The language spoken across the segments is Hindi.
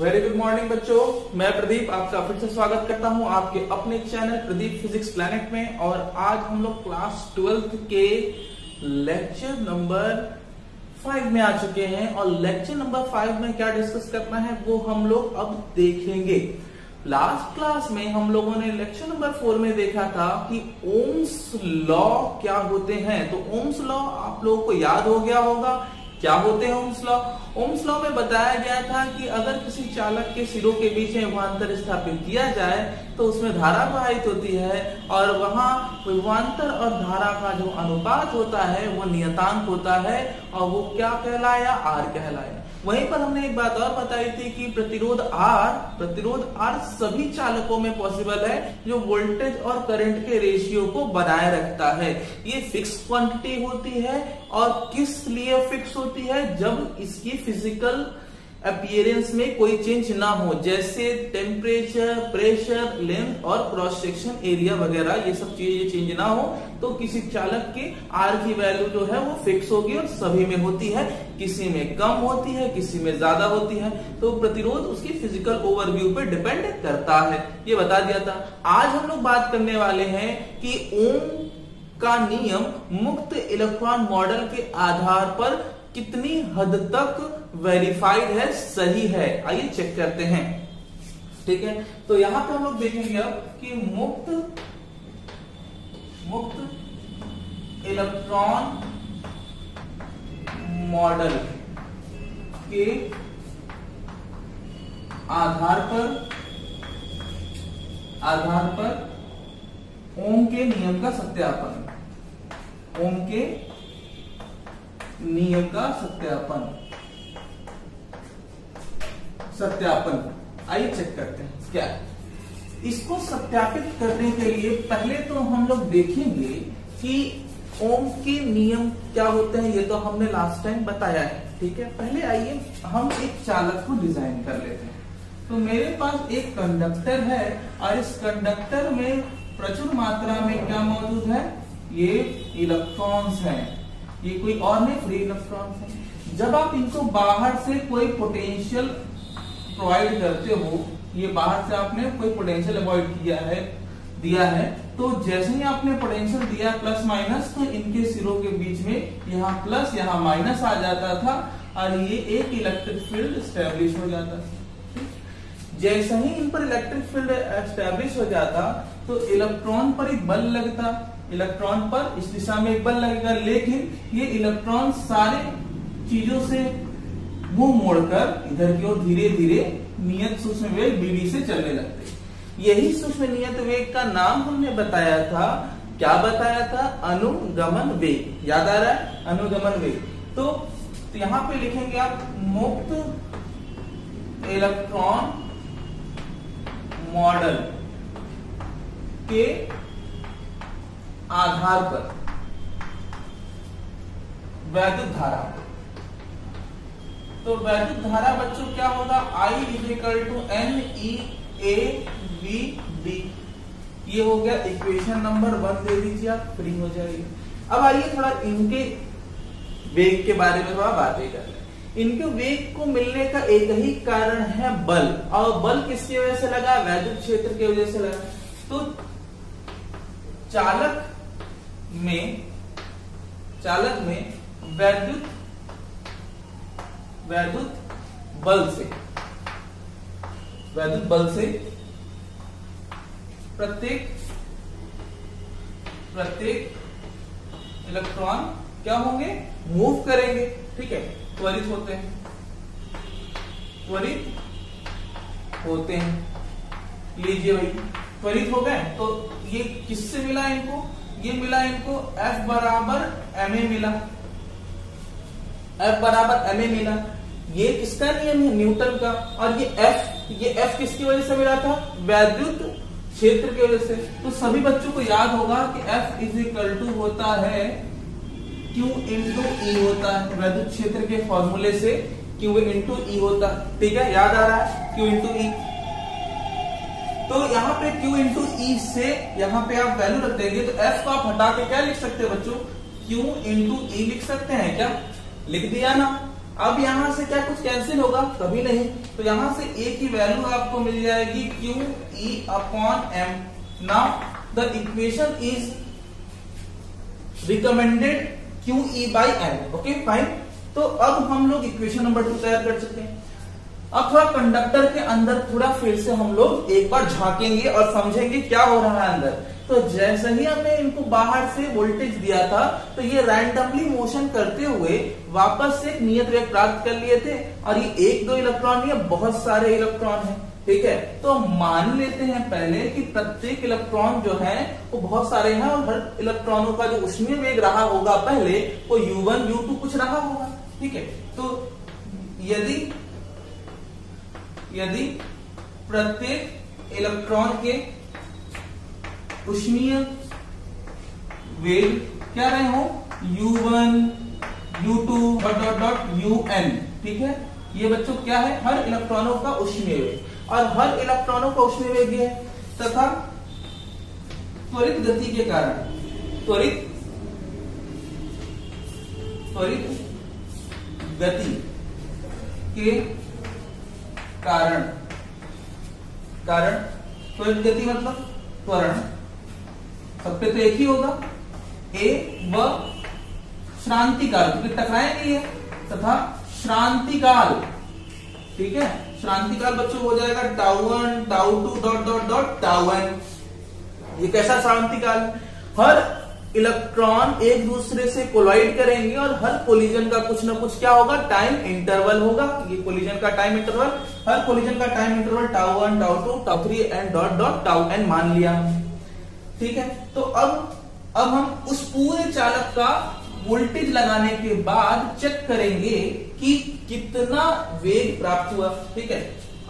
वेरी गुड मॉर्निंग बच्चों, मैं प्रदीप आपका फिर से स्वागत करता हूं आपके अपने चैनल प्रदीप फिजिक्स प्लैनेट में। और आज हम लोग क्लास 12th के लेक्चर नंबर 5 में आ चुके हैं और लेक्चर नंबर 5 में क्या डिस्कस करना है वो हम लोग अब देखेंगे। लास्ट क्लास में हम लोगों ने लेक्चर नंबर 4 में देखा था कि ओम्स लॉ क्या होते हैं। तो ओम्स लॉ आप लोगों को याद हो गया होगा। क्या होते हैं ओम्स लॉ? ओम्स लॉ में बताया गया था कि अगर किसी चालक के सिरों के बीच में विभवांतर स्थापित किया जाए तो उसमें धारा प्रवाहित होती है और वहां विभवांतर और धारा का जो अनुपात होता है वो नियतांक होता है और वो क्या कहलाया? आर कहलाया। वहीं पर हमने एक बात और बताई थी कि प्रतिरोध आर सभी चालकों में पॉसिबल है जो वोल्टेज और करंट के रेशियो को बनाए रखता है। ये फिक्स क्वांटिटी होती है और किस लिए फिक्स होती है? जब इसकी फिजिकल अपीयरेंस में कोई चेंज ना हो, जैसे टेम्परेचर, प्रेशर, लेंथ और क्रॉस सेक्शन एरिया वगैरह, ये सब चीजें चेंज ना हो तो किसी चालक के आर की वैल्यू जो है वो फिक्स होगी और सभी में होती है। किसी में कम होती है, किसी में ज्यादा होती है। तो प्रतिरोध उसकी फिजिकल ओवरव्यू पे डिपेंड करता है, ये बता दिया था। आज हम लोग बात करने वाले हैं कि ओम का नियम मुक्त इलेक्ट्रॉन मॉडल के आधार पर कितनी हद तक वेरीफाइड है, सही है। आइए चेक करते हैं, ठीक है। तो यहां पे हम लोग देखेंगे अब कि मुक्त इलेक्ट्रॉन मॉडल के आधार पर ओम के नियम का सत्यापन, ओम के नियम का सत्यापन आइए चेक करते हैं क्या है। इसको सत्यापित करने के लिए पहले तो हम लोग देखेंगे कि ओम के नियम क्या होते हैं। ये तो हमने लास्ट टाइम बताया है, ठीक है। पहले आइए हम एक चालक को डिजाइन कर लेते हैं। तो मेरे पास एक कंडक्टर है और इस कंडक्टर में प्रचुर मात्रा में क्या मौजूद है? ये इलेक्ट्रॉन्स हैं। ये कोई और नहीं, फ्री इलेक्ट्रॉन्स हैं। जब आप इनको बाहर से कोई पोटेंशियल प्रोवाइड करते हो, ये बाहर से आपने कोई पोटेंशियल अवॉइड दिया है, तो जैसे ही आपने पोटेंशियल दिया प्लस माइनस, तो इनके सिरों के बीच में यहाँ प्लस यहाँ माइनस आ जाता था और ये एक इलेक्ट्रिक फील्ड एस्टेब्लिश हो जाता था। जैसे ही इन पर इलेक्ट्रिक फील्ड एस्टेब्लिश हो जाता तो इलेक्ट्रॉन पर एक बल लगता, इलेक्ट्रॉन पर इस दिशा में एक बल लगेगा, लेकिन ये इलेक्ट्रॉन सारे चीजों से मुंह मोड़कर इधर की ओर धीरे धीरे नियत सूक्ष्म वेग बीवी से चलने लगते। यही सूक्ष्म नियत वेग का नाम हमने बताया था। क्या बताया था? अनुगमन वेग। याद आ रहा है? अनुगमन वेग। तो यहां पे लिखेंगे आप मुक्त इलेक्ट्रॉन मॉडल के आधार पर वैद्युत धारा। तो वैद्युत धारा बच्चों क्या होगा? I = NE/AV/D। ये हो गया इक्वेशन नंबर 1, दे दीजिए आप, फ्री हो जाएगी। अब आइए थोड़ा इनके वेग के बारे में थोड़ा बातें कर लें। इनके वेग को मिलने का एक ही कारण है बल, और बल किसकी वजह से लगा? वैद्युत क्षेत्र की वजह से लगा। तो चालक में वैद्युत बल से प्रत्येक इलेक्ट्रॉन क्या होंगे? मूव करेंगे, ठीक है। त्वरित होते हैं। लीजिए भाई, त्वरित हो गए। तो ये किससे मिला इनको? ये मिला इनको F बराबर ma मिला। ये किसका नियम है? न्यूटन का। और ये F किसकी वजह से मिला था? वैद्युत क्षेत्र की वजह से। तो सभी बच्चों को याद होगा कि F = होता है Q × E होता है। वैद्युत क्षेत्र के फॉर्मूले से Q × E होता है, ठीक है। याद आ रहा है? Q × E। तो यहाँ पे Q × E से यहाँ पे आप वैल्यू रख देंगे तो F को आप हटा के क्या लिख सकते हैं बच्चों? Q × E लिख सकते हैं क्या? लिख दिया ना। अब यहां से क्या कुछ कैंसिल होगा? कभी नहीं। तो यहां से ए की वैल्यू आपको मिल जाएगी Q E upon M. Now the equation is recommended Q E by M. Okay fine. तो अब हम लोग इक्वेशन नंबर 2 तैयार कर सकते हैं। अब थोड़ा कंडक्टर के अंदर थोड़ा फिर से हम लोग एक बार झांकेंगे और समझेंगे क्या हो रहा है अंदर। तो जैसे ही हमने इनको बाहर से वोल्टेज दिया था तो ये रैंडमली मोशन करते हुए वापस से एक नियत वेग प्राप्त कर लिए थे। और ये एक दो इलेक्ट्रॉन नहीं है, बहुत सारे इलेक्ट्रॉन हैं। ठीक है, तो मान लेते हैं पहले कि प्रत्येक इलेक्ट्रॉन जो है वो बहुत सारे हैं और हर इलेक्ट्रॉनों का जो ऊष्मीय वेग रहा होगा पहले वो U1 U2 कुछ रहा होगा। ठीक है, तो यदि प्रत्येक इलेक्ट्रॉन के ऊष्मीय वेग क्या रहे हो U1 U2 UN। ठीक है, ये बच्चों क्या है? हर इलेक्ट्रॉनों का ऊष्मीय वेग, और हर इलेक्ट्रॉनों का ऊष्मीय वेग ये है तथा त्वरित गति के कारण त्वरित गति के कारण त्वरित गति मतलब त्वरण, सब पे तो एक ही होगा ए व श्रांतिकाल, क्योंकि टकराएंगे ये, तथा श्रांतिकाल। ठीक है, श्रांतिकाल बच्चों हो जाएगा टाउ1 टाउ2 ... टाउ1। ये कैसा श्रांतिकाल? हर इलेक्ट्रॉन एक दूसरे से कोलाइड करेंगे और हर कोलिजन का कुछ ना कुछ क्या होगा? टाइम इंटरवल होगा। ये कोलिजन का टाइम इंटरवल, हर कोलिजन का टाइम इंटरवल टाउ1 टाउ2 टाउ3 एंड ... टाउn मान लिया। ठीक है, तो अब हम उस पूरे चालक का वोल्टेज लगाने के बाद चेक करेंगे कि कितना वेग प्राप्त हुआ। ठीक है,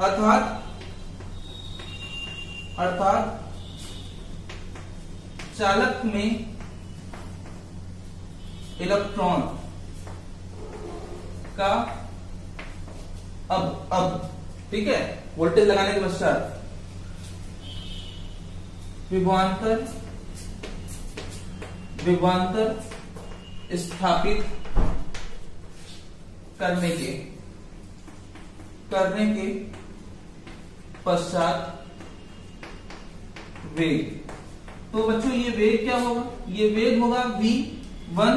अर्थात चालक में इलेक्ट्रॉन का अब ठीक है, वोल्टेज लगाने के पश्चात विभवांतर स्थापित करने के पश्चात वेग। तो बच्चों ये वेग क्या होगा? ये वेग होगा V1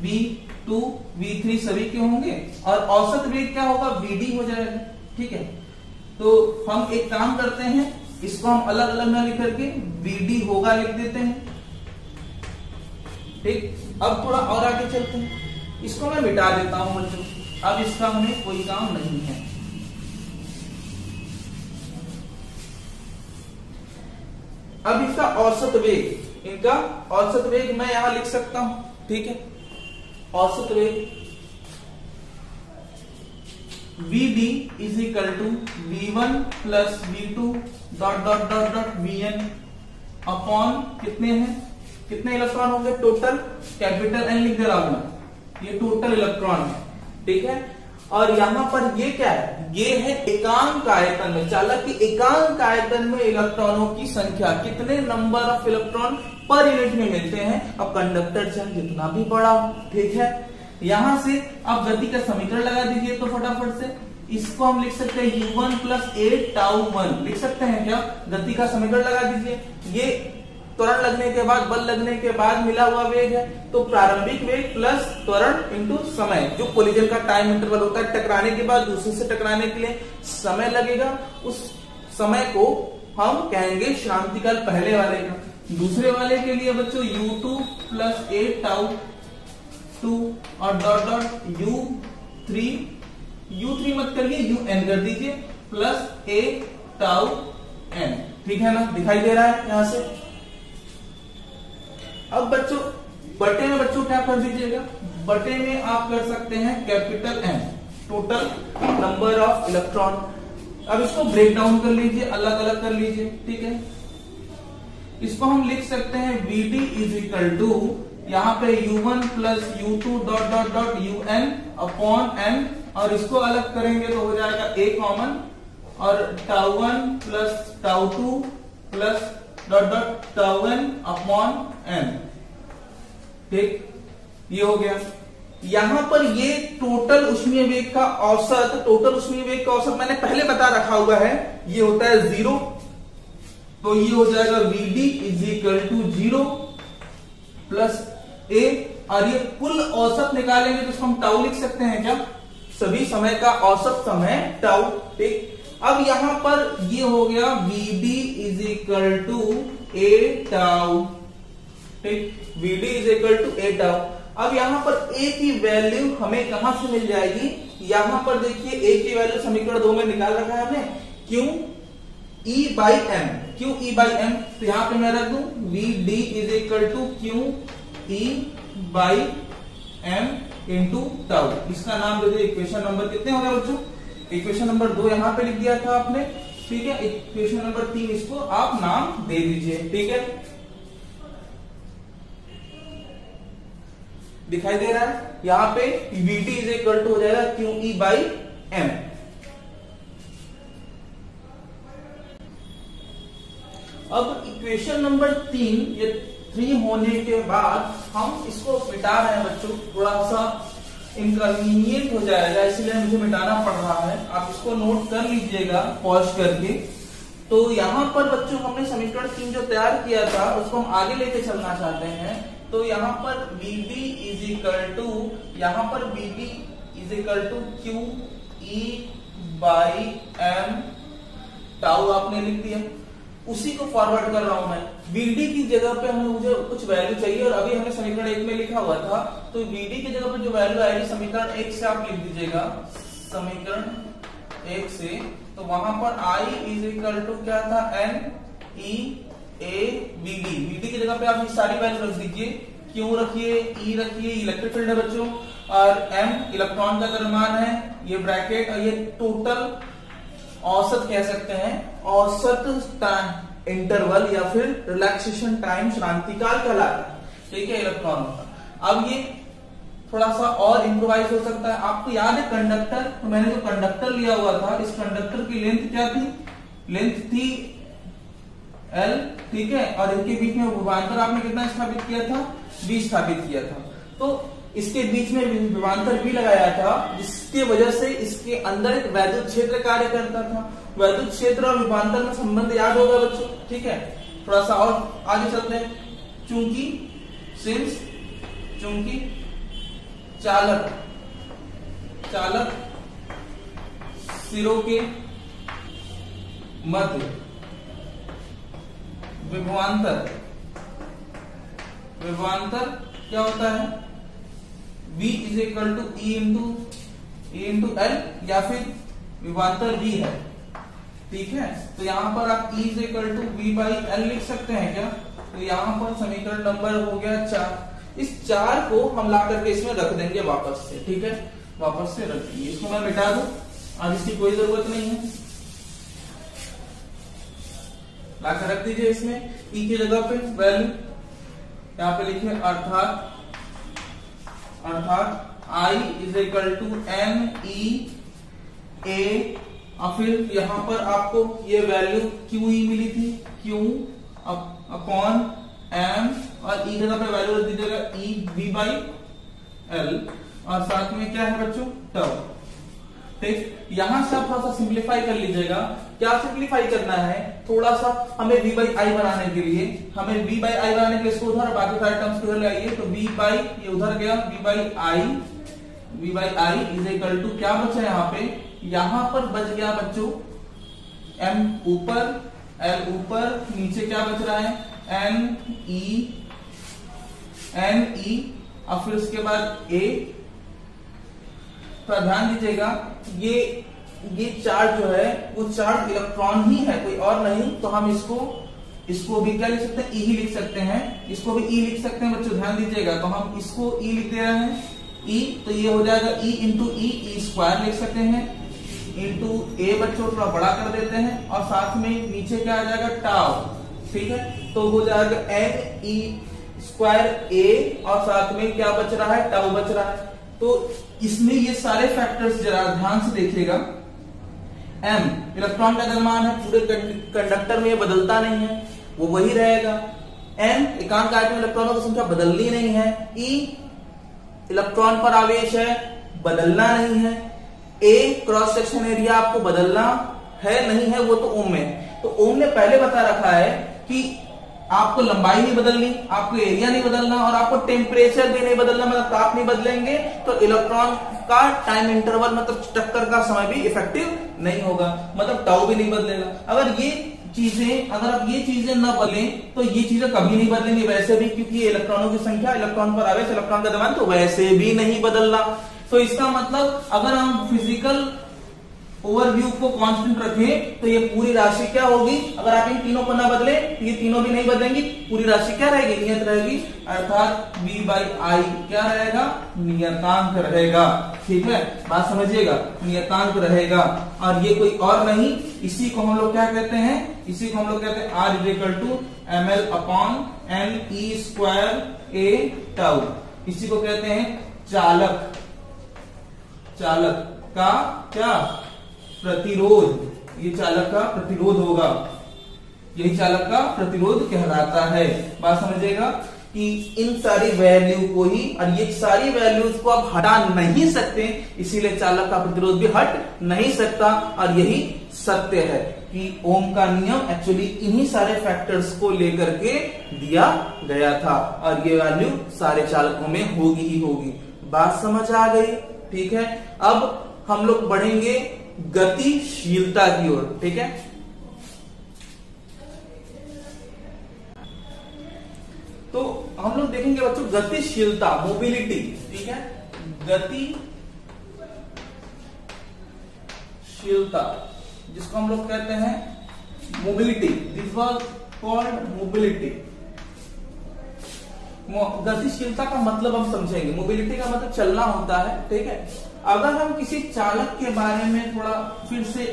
V2 V3 सभी के होंगे, और औसत वेग क्या होगा? VD हो जाएगा। ठीक है, तो हम एक काम करते हैं, इसको हम अलग अलग ना लिख करके VD होगा लिख देते हैं। ठीक, अब थोड़ा और आगे चलते हैं, इसको मैं मिटा देता हूं बच्चों, अब इसका हमें कोई काम नहीं है। अब इसका औसत वेग, इनका औसत वेग मैं यहां लिख सकता हूं। ठीक है, औसत वेग VD is equal to V1 plus V2 ... Vn upon कितने हैं? कितने इलेक्ट्रॉन होंगे टोटल? कैपिटल N लिख दे रहा हूं मैं, ये टोटल इलेक्ट्रॉन है। ठीक है, और यहां पर ये क्या है? ये है एकांक आयतन में, चालक के एकांक आयतन में इलेक्ट्रॉनों की संख्या, कितने number of electron per unit में मिलते हैं। अब कंडक्टर चाहे जितना भी बड़ा हो। ठीक है, यहां से आप गति का समीकरण लगा दीजिए तो फटाफट से इसको हम लिख सकते हैं U1 प्लस A टाउ1 लिख सकते हैं क्या? गति का समीकरण लगा दीजिए। ये त्वरण लगने के बाद, बल लगने के बाद मिला हुआ वेग है, तो प्रारंभिक वेग प्लस त्वरण इंटू समय, जो कोलिजन का टाइम इंटरवल होता है, टकराने के बाद दूसरे से टकराने के लिए समय लगेगा, उस समय को हम कहेंगे श्रांतिकाल पहले वाले का। दूसरे वाले के लिए बच्चों U2 प्लस A टाउ2 और ... U3 मत करिए, UN कर दीजिए, प्लस A टाउn। ठीक है ना, दिखाई दे रहा है यहां से। अब बच्चों बटे में बच्चों क्या कर दीजिएगा? बटे में आप कर सकते हैं capital N, total number of electron. अब इसको ब्रेक डाउन कर लीजिए, अलग अलग कर लीजिए। ठीक है, इसको हम लिख सकते हैं VD इज इक्वल टू, यहाँ पे U1 plus U2 ... UN upon N, और इसको अलग करेंगे तो हो जाएगा A कॉमन, और टाउ1 प्लस टाउ2 प्लस ... टाउn अपॉन N। ठीक, ये हो गया। यहां पर ये टोटल ऊष्मीय वेग का औसत मैंने पहले बता रखा हुआ है, ये होता है 0। तो ये हो जाएगा Vd is equal to 0 plus A, और ये कुल औसत निकालेंगे तो इसको हम टाउ लिख सकते हैं क्या? सभी समय का औसत समय टाउ। ठीक, अब यहां पर ये हो गया Vd is equal to A tau. ठीक, Vd is equal to A tau. अब यहां पर A की वैल्यू हमें कहां से मिल जाएगी? यहां पर देखिए A की वैल्यू समीकरण 2 में निकाल रखा है हमने, Q E by M। Q E by M, तो यहां पे मैं रख दूं Vd is equal to Q E by M into tau. इसका नाम दे दिया इक्वेशन नंबर कितने हो गया बच्चों? इक्वेशन नंबर 2 यहां पे लिख दिया था आपने। ठीक है, इक्वेशन नंबर 3 इसको आप नाम दे दीजिए। ठीक है, दिखाई दे रहा है यहां पे Vd इज इक्वल टू हो जाएगा QE बाई M। अब इक्वेशन नंबर 3 होने के बाद हम इसको मिटा रहे हैं बच्चों, थोड़ा सा इनकन्वीनियंट हो जाएगा इसलिए मुझे मिटाना पड़ रहा है। आप इसको नोट कर लीजिएगा पॉज करके। तो यहां पर बच्चों हमने समीकरण 3 जो तैयार किया था उसको हम आगे लेके चलना चाहते हैं। तो यहां पर Vd is equal to QE by M tau आपने लिख दिया। उसी को फॉरवर्ड कर रहा हूं मैं। Vd की जगह पे मुझे कुछ वैल्यू चाहिए और अभी हमने समीकरण 1 में लिखा हुआ था, तो Vd की जगह पे जो वैल्यू आएगी समीकरण 1 से आप लिख दीजिएगा। समीकरण 1 से तो वहां पर I इज इक्वल टू क्या था? NE A Vd। Vd की जगह पे आप ये सारी वैल्यू रख दीजिए। Q रखिए, E रखिए, इलेक्ट्रिक फील्ड है बच्चों, और M इलेक्ट्रॉन का द्रव्यमान है, ये ब्रैकेट, और ये टोटल औसत कह सकते हैं, औसत इंटरवल या फिर रिलैक्सेशन टाइम क्रांतिकाल कहलाता है। ठीक है, इलेक्ट्रॉन का। अब ये थोड़ा सा और इम्प्रोवाइज हो सकता है। आपको याद है कंडक्टर, तो मैंने जो कंडक्टर लिया हुआ था, इस कंडक्टर की लेंथ क्या थी? लेंथ थी L। ठीक है, और इनके बीच में विभवांतर आपने कितना स्थापित किया था? V स्थापित किया था। तो इसके बीच में विभवांतर भी लगाया था, जिसके वजह से इसके अंदर एक वैद्युत क्षेत्र कार्य करता था। वैद्युत क्षेत्र और विभवांतर में संबंध याद होगा बच्चों। ठीक है, थोड़ा सा और आगे चलते हैं। चूंकि चालक सिरों के मध्य विभवांतर क्या होता है? V is equal to E into L, या फिर विभवांतर V है। ठीक है, तो यहां पर आप E is equal to V by L लिख सकते हैं क्या? तो यहां पर समीकरण नंबर हो गया 4। इस 4 को हम ला करके इसमें रख देंगे वापस से। ठीक है, वापस से रख देंगे। इसको मैं मिटा दूं, आज इसकी कोई जरूरत नहीं है। लाकर रख दीजिए इसमें। E की जगह पे वैल्यू यहां पे लिखिए, अर्थात I is equal to NE A, और फिर यहां पर आपको ये वैल्यू QE मिली थी, Q अपॉन M, और E जगह पे वैल्यू रख दीजिएगा E V बाई L, और साथ में क्या है बच्चों? टाउ। ठीक, यहां से आप थोड़ा सा सिंप्लीफाई कर लीजिएगा। क्या सिंप्लीफाई करना है? थोड़ा सा हमें V बाई I बनाने के लिए, इसको उधर, बाकी सारे टर्म्स को उधर ले आइए। तो V बाई, ये उधर गया, V by I is equal to क्या बचा यहाँ पे? यहां पर बच गया बच्चों M ऊपर, L ऊपर, नीचे क्या बच रहा है? NE, और फिर उसके बाद A। तो ध्यान दीजिएगा, ये चार्ज जो है वो चार्ज इलेक्ट्रॉन ही है, कोई और नहीं। तो हम इसको भी क्या लिख सकते हैं? E ही लिख सकते हैं। इसको भी E लिख सकते हैं बच्चों, ध्यान दीजिएगा। तो हम इसको E लिख दे रहे हैं, E, तो ये हो जाएगा E इंटू E स्क्वायर लिख सकते हैं, इंटू A बच्चों थोड़ा बड़ा कर देते हैं, और साथ में नीचे क्या आ जाएगा? टाउ। ठीक है, तो हो जाएगा NE स्क्वायर A, और साथ में क्या बच रहा है? टाउ बच रहा है। तो इसमें ये सारे फैक्टर्स जरा ध्यान से देखिएगा। M इलेक्ट्रॉन का द्रव्यमान है, पूरे कंडक्टर में ये बदलता नहीं है, वो वही रहेगा। N एकांक आयतन में इलेक्ट्रॉनों की संख्या बदलनी नहीं है। E इलेक्ट्रॉन पर आवेश है, बदलना नहीं है। ए क्रॉस सेक्शन एरिया आपको बदलना है नहीं है, वो तो ओम में। तो ओम ने पहले बता रखा है कि आपको लंबाई नहीं बदलनी, आपको एरिया नहीं बदलना और आपको टेम्परेचर भी नहीं बदलना, मतलब ताप नहीं बदलेंगे तो इलेक्ट्रॉन का टाइम इंटरवल मतलब टक्कर का समय भी इफेक्टिव नहीं होगा, मतलब टाउ भी नहीं बदलेगा। अगर आप ये चीजें न बदलें तो ये चीजें कभी नहीं बदलेंगी वैसे भी, क्योंकि इलेक्ट्रॉनों की संख्या, इलेक्ट्रॉन पर आवेश, इलेक्ट्रॉन का द्रव्यमान तो वैसे भी नहीं बदलना। तो इसका मतलब अगर हम फिजिकल ओवरव्यू को कांस्टेंट रखें तो ये पूरी राशि क्या होगी, अगर आप इन तीनों को ना बदले तो ये तीनों भी नहीं बदलेंगी, पूरी राशि क्या रहेगी, नियत रहेगी, अर्थात V/I क्या रहेगा, नियतांक रहेगा। ठीक है, बात समझिएगा, नियतांक रहेगा। और ये कोई और नहीं, इसी को हम लोग क्या कहते हैं, इसी को हम लोग कहते हैं R ml/NE²A टाउ। इसी को कहते हैं चालक, चालक का क्या, प्रतिरोध। ये चालक का प्रतिरोध होगा, यही चालक का प्रतिरोध कहलाता है। बात समझिएगा कि इन सारी वैल्यू को ही, और ये सारी वैल्यूज को आप हटा नहीं सकते, इसीलिए चालक का प्रतिरोध भी हट नहीं सकता। और यही सत्य है कि ओम का नियम एक्चुअली इन्हीं सारे फैक्टर्स को लेकर के दिया गया था, और ये वैल्यू सारे चालकों में होगी ही होगी। बात समझ आ गई? ठीक है, अब हम लोग बढ़ेंगे गतिशीलता की ओर। ठीक है, तो हम लोग देखेंगे बच्चों गतिशीलता, मोबिलिटी। ठीक है, गतिशीलता जिसको हम लोग कहते हैं mobility, this was called mobility. गतिशीलता का मतलब हम समझेंगे, मोबिलिटी का मतलब चलना होता है। ठीक है, अगर हम किसी चालक के बारे में थोड़ा फिर से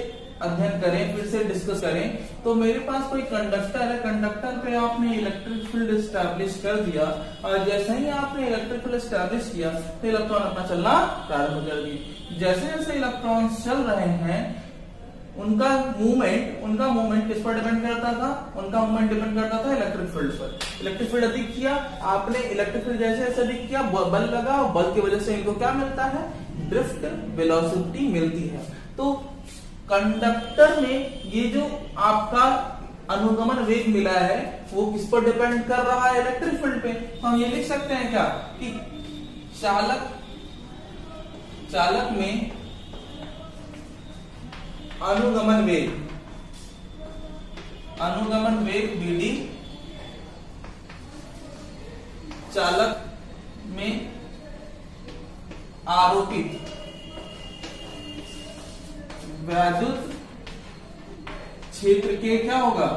अध्ययन करें, फिर से डिस्कस करें, तो मेरे पास कोई कंडक्टर है, कंडक्टर पे आपने इलेक्ट्रिक फील्ड एस्टैब्लिश कर दिया, और जैसे ही आपने इलेक्ट्रिक फील्ड एस्टैब्लिश किया तो इलेक्ट्रॉन अपना चलना प्रारंभ कर दिए। जैसे जैसे इलेक्ट्रॉन चल रहे हैं, उनका मूवमेंट किस पर डिपेंड करता था, उनका मूवमेंट डिपेंड करता था इलेक्ट्रिक फील्ड पर। इलेक्ट्रिक फील्ड अधिक किया आपने, इलेक्ट्रिक फील्ड जैसे जैसे अधिक किया, बल लगा, और बल की वजह से इनको क्या मिलता है, ड्रिफ्ट वेलोसिटी मिलती है। तो कंडक्टर में ये जो आपका अनुगमन वेग मिला है वो किस पर डिपेंड कर रहा है, इलेक्ट्रिक फील्ड पे। तो हम ये लिख सकते हैं क्या कि चालक में अनुगमन वेग BD, चालक में आरोपित वैद्युत क्षेत्र के क्या होगा,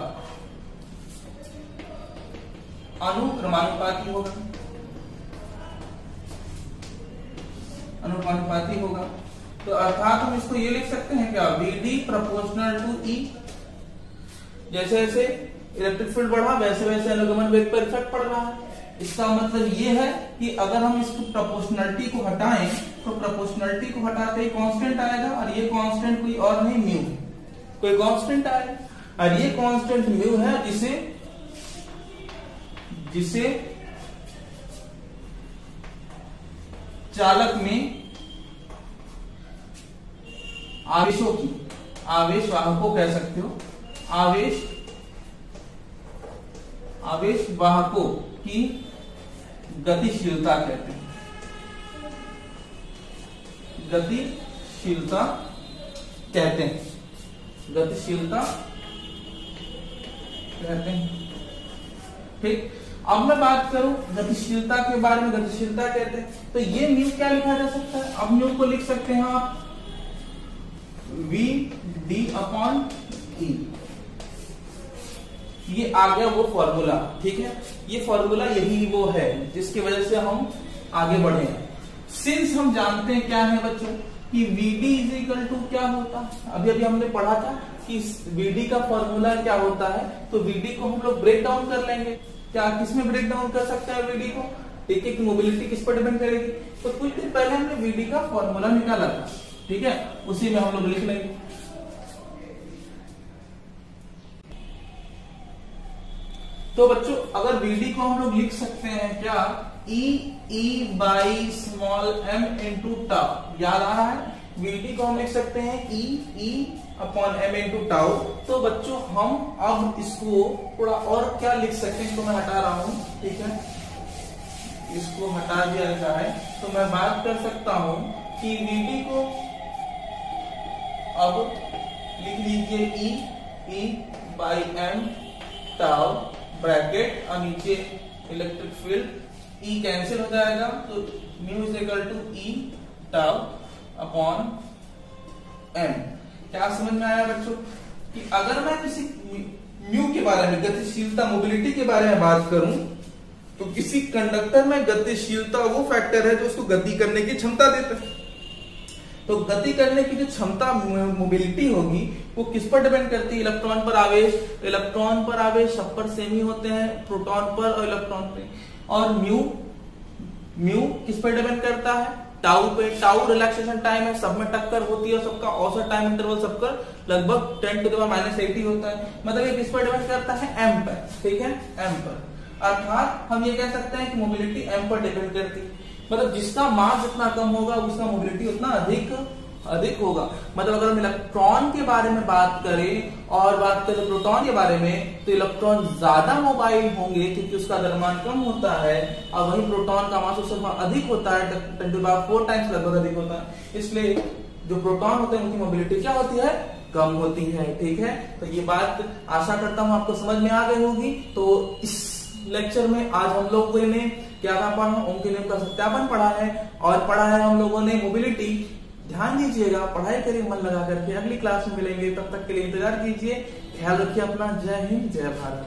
अनुक्रमानुपाती होगा, अनुपाती होगा। तो अर्थात हम इसको ये लिख सकते हैं क्या, BD प्रोपोर्शनल टू E। जैसे जैसे इलेक्ट्रिक फील्ड बढ़ा वैसे वैसे अनुगमन वेग पर इफेक्ट पड़ रहा है। इसका मतलब ये है कि अगर हम इसको प्रोपोर्शनलिटी को हटाएं तो प्रोपोर्शनलिटी को हटाते ही कांस्टेंट आएगा, और ये कांस्टेंट कोई और नहीं, म्यू, कोई कांस्टेंट आएगा, और ये कांस्टेंट म्यू है जिसे चालक में आवेशों की, आवेश वाहकों कह सकते हो, आवेश वाहकों की गतिशीलता कहते हैं, गतिशीलता कहते हैं। ठीक, अब मैं बात करूं गतिशीलता के बारे में, गतिशीलता कहते हैं तो ये म्यू क्या लिखा जा सकता है, अब म्यू को लिख सकते हैं आप VD/E। ये आ गया वो फॉर्मूला। ठीक है, ये फॉर्मूला यही वो है जिसकी वजह से हम आगे बढ़े। सिंस हम जानते हैं क्या है बच्चों कि VD = क्या होता है, अभी हमने पढ़ा था कि VD का फॉर्मूला क्या होता है। तो VD को हम लोग ब्रेक डाउन कर लेंगे। क्या किसमें ब्रेक डाउन कर सकते हैं VD को, ठीक है, कि मोबिलिटी किस पर डिपेंड करेगी। तो कुछ दिन पहले हमने VD का फॉर्मूला निकाला था, ठीक है, उसी में हम लोग लिख लेंगे। तो बच्चों अगर VD को हम लोग लिख सकते हैं क्या E by small m into tau, याद आ रहा है। वीटी को हम लिख सकते हैं E upon M into tau. तो बच्चों हम अब इसको थोड़ा और क्या लिख सकते हैं, इसको मैं हटा रहा हूं, ठीक है, इसको हटा दिया जाए तो मैं बात कर सकता हूं कि वीटी को अब लिख लीजिए E by M tau bracket और नीचे इलेक्ट्रिक फील्ड ई कैंसिल हो जाएगा, तो mu is equal to E tau upon M. क्या समझ में आया बच्चों कि अगर मैं किसी म्यू के बारे में, गतिशीलता मोबिलिटी के बारे में बात करूं, तो किसी कंडक्टर में गतिशीलता वो फैक्टर है जो उसको गति करने की क्षमता देता है। तो गति करने की जो क्षमता मोबिलिटी होगी वो किस पर डिपेंड करती है, इलेक्ट्रॉन पर आवेश। इलेक्ट्रॉन पर आवेश सब पर सेम ही होते हैं, प्रोटॉन पर और इलेक्ट्रॉन पर। और म्यू किस पर डिपेंड करता है, टाउ पे। टाउ रिलैक्सेशन टाइम है, सब में टक्कर होती है और सबका औसत टाइम इंटरवल सबका लगभग 10⁻⁻80 होता है। मतलब ये किस पर डिपेंड करता है, एम पर, ठीक है, एम पर। अर्थात हम ये कह सकते हैं कि मोबिलिटी एम पर डिपेंड करती है। मतलब जिसका मास जितना कम होगा उसका मोबिलिटी उतना अधिक होगा। मतलब अगर हम इलेक्ट्रॉन के बारे में बात करें और बात करें प्रोटॉन के बारे में, तो इलेक्ट्रॉन ज्यादा मोबाइल होंगे क्योंकि उसका द्रव्यमान कम होता है, और वही प्रोटॉन का मास उससे अधिक होता है, 10⁴ टाइम्स लगभग अधिक होता है। इसलिए जो प्रोटॉन होते हैं उनकी मोबिलिटी क्या होती है, कम होती है, ठीक है। तो ये बात आशा करता हूं आपको समझ में आ गई होगी। तो इस लेक्चर में आज हम लोगों ने क्या पढ़ा, ओम के नियम का सत्यापन पढ़ा है और पढ़ा है हम लोगों ने मोबिलिटी। ध्यान दीजिएगा, पढ़ाई करिए मन लगा करके। अगली क्लास में मिलेंगे, तब तक के लिए इंतजार कीजिए। ख्याल रखिए अपना। जय हिंद, जय भारत।